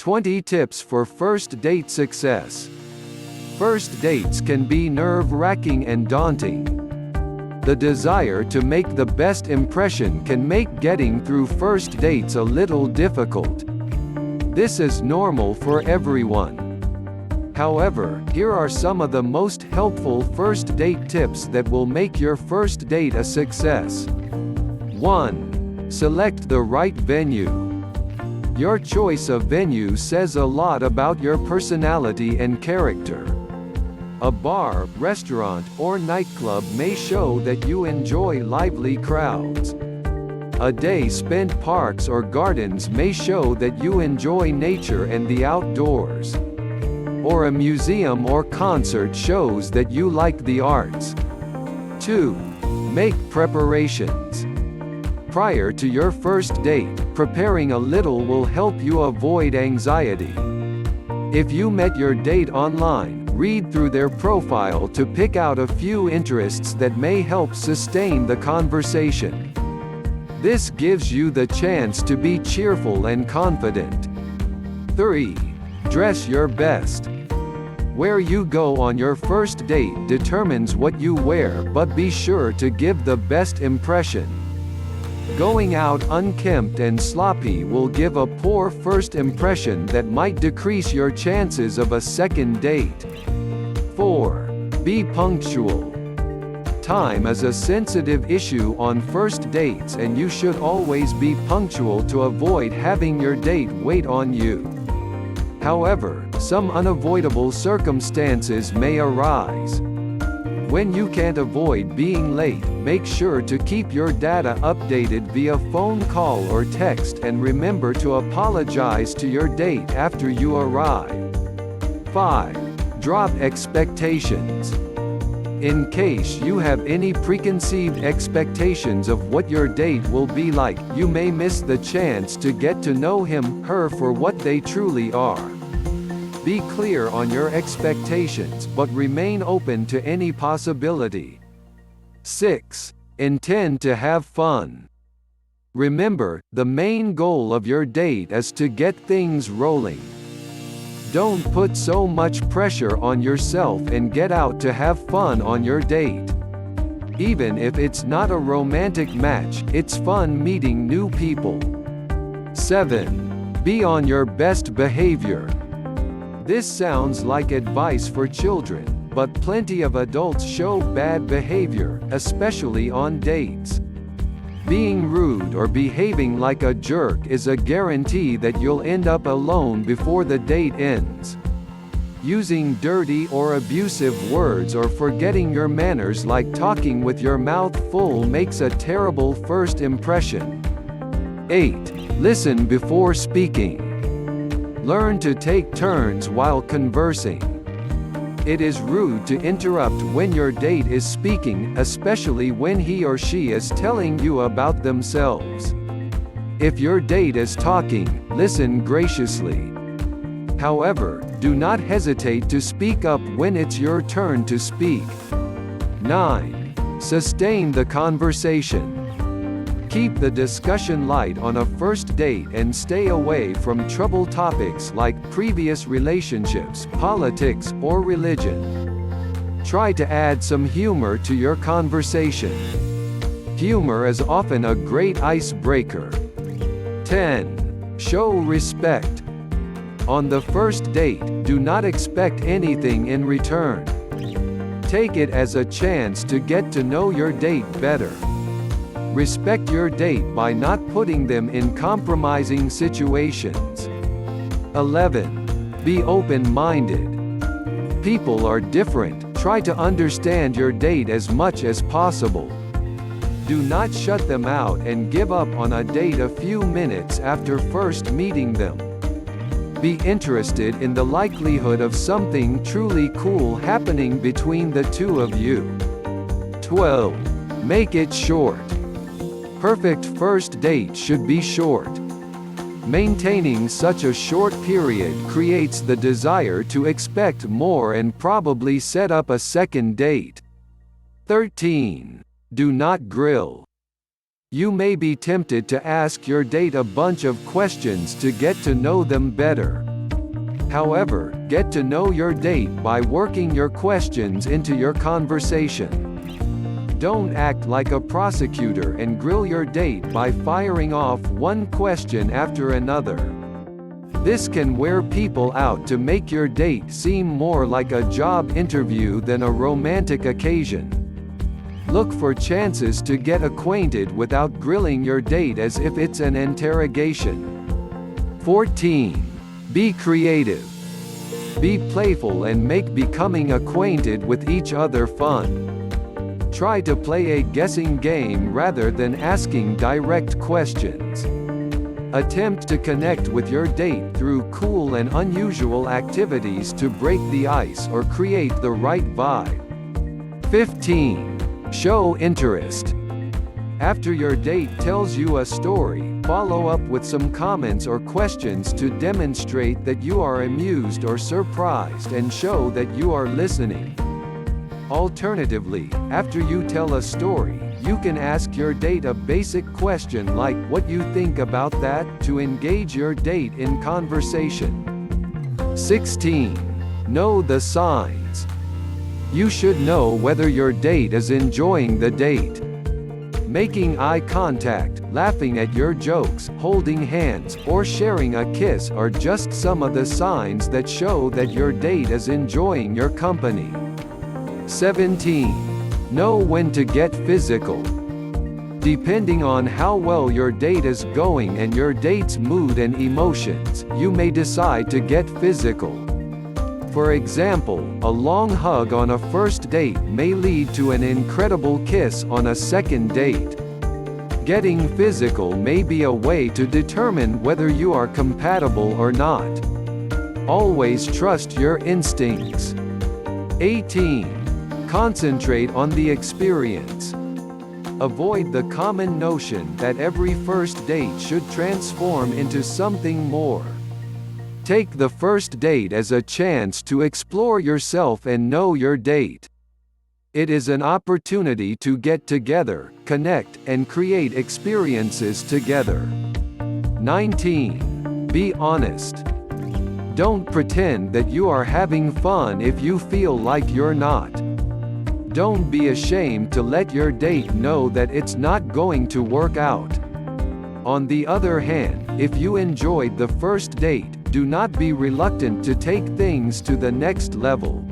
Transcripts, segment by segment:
20 tips for first date success. First dates can be nerve-wracking and daunting. The desire to make the best impression can make getting through first dates a little difficult. This is normal for everyone. However, here are some of the most helpful first date tips that will make your first date a success. 1. Select the right venue. Your choice of venue says a lot about your personality and character. A bar, restaurant, or nightclub may show that you enjoy lively crowds. A day spent parks or gardens may show that you enjoy nature and the outdoors. Or a museum or concert shows that you like the arts. 2. Make preparations. Prior to your first date, preparing a little will help you avoid anxiety. If you met your date online, read through their profile to pick out a few interests that may help sustain the conversation. This gives you the chance to be cheerful and confident. 3. Dress your best. Where you go on your first date determines what you wear, but be sure to give the best impression. Going out unkempt and sloppy will give a poor first impression that might decrease your chances of a second date. 4. Be punctual. Time is a sensitive issue on first dates, and you should always be punctual to avoid having your date wait on you. However, some unavoidable circumstances may arise. When you can't avoid being late, make sure to keep your data updated via phone call or text, and remember to apologize to your date after you arrive. 5. Drop expectations. In case you have any preconceived expectations of what your date will be like, you may miss the chance to get to know him/her for what they truly are. Be clear on your expectations, but remain open to any possibility. 6. Intend to have fun. Remember, the main goal of your date is to get things rolling. Don't put so much pressure on yourself and get out to have fun on your date. Even if it's not a romantic match, it's fun meeting new people. 7. Be on your best behavior. This sounds like advice for children, but plenty of adults show bad behavior, especially on dates. Being rude or behaving like a jerk is a guarantee that you'll end up alone before the date ends. Using dirty or abusive words or forgetting your manners, like talking with your mouth full, makes a terrible first impression. 8. Listen before speaking. Learn to take turns while conversing. It is rude to interrupt when your date is speaking, especially when he or she is telling you about themselves. If your date is talking, listen graciously. However, do not hesitate to speak up when it's your turn to speak. 9. Sustain the conversation. Keep the discussion light on a first date and stay away from trouble topics like previous relationships, politics, or religion. Try to add some humor to your conversation. Humor is often a great icebreaker. 10. Show respect. On the first date, do not expect anything in return. Take it as a chance to get to know your date better. Respect your date by not putting them in compromising situations. 11. Be open-minded. People are different. Try to understand your date as much as possible. Do not shut them out and give up on a date a few minutes after first meeting them. Be interested in the likelihood of something truly cool happening between the two of you. 12. Make it short. Perfect first date should be short. Maintaining such a short period creates the desire to expect more and probably set up a second date. 13. Do not grill. You may be tempted to ask your date a bunch of questions to get to know them better. However, get to know your date by working your questions into your conversation. Don't act like a prosecutor and grill your date by firing off one question after another. This can wear people out to make your date seem more like a job interview than a romantic occasion. Look for chances to get acquainted without grilling your date as if it's an interrogation. 14. Be creative. Be playful and make becoming acquainted with each other fun. Try to play a guessing game rather than asking direct questions. Attempt to connect with your date through cool and unusual activities to break the ice or create the right vibe. 15. Show interest. After your date tells you a story, follow up with some comments or questions to demonstrate that you are amused or surprised and show that you are listening. Alternatively, after you tell a story, you can ask your date a basic question like "What you think about that?" to engage your date in conversation. 16. Know the signs. You should know whether your date is enjoying the date. Making eye contact, laughing at your jokes, holding hands, or sharing a kiss are just some of the signs that show that your date is enjoying your company. 17. Know when to get physical. Depending on how well your date is going and your date's mood and emotions, you may decide to get physical. For example, a long hug on a first date may lead to an incredible kiss on a second date. Getting physical may be a way to determine whether you are compatible or not. Always trust your instincts. 18. Concentrate on the experience. Avoid the common notion that every first date should transform into something more. Take the first date as a chance to explore yourself and know your date. It is an opportunity to get together, connect, and create experiences together. 19. Be honest. Don't pretend that you are having fun if you feel like you're not. Don't be ashamed to let your date know that it's not going to work out. On the other hand, if you enjoyed the first date, do not be reluctant to take things to the next level.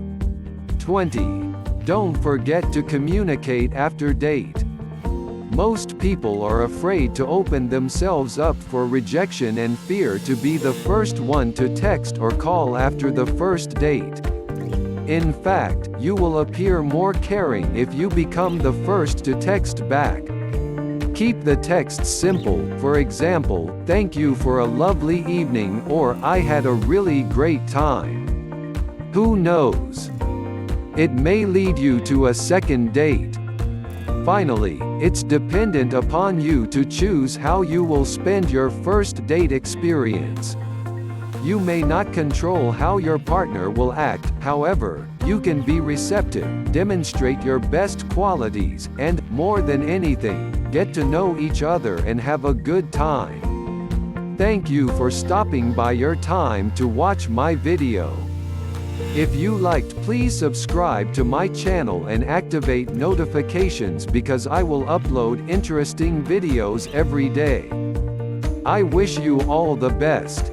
20. Don't forget to communicate after date. Most people are afraid to open themselves up for rejection and fear to be the first one to text or call after the first date. In fact, you will appear more caring if you become the first to text back. Keep the text simple, for example, "Thank you for a lovely evening" or "I had a really great time." Who knows? It may lead you to a second date. Finally, it's dependent upon you to choose how you will spend your first date experience. You may not control how your partner will act, however, you can be receptive, demonstrate your best qualities, and, more than anything, get to know each other and have a good time. Thank you for stopping by your time to watch my video. If you liked, please subscribe to my channel and activate notifications because I will upload interesting videos every day. I wish you all the best.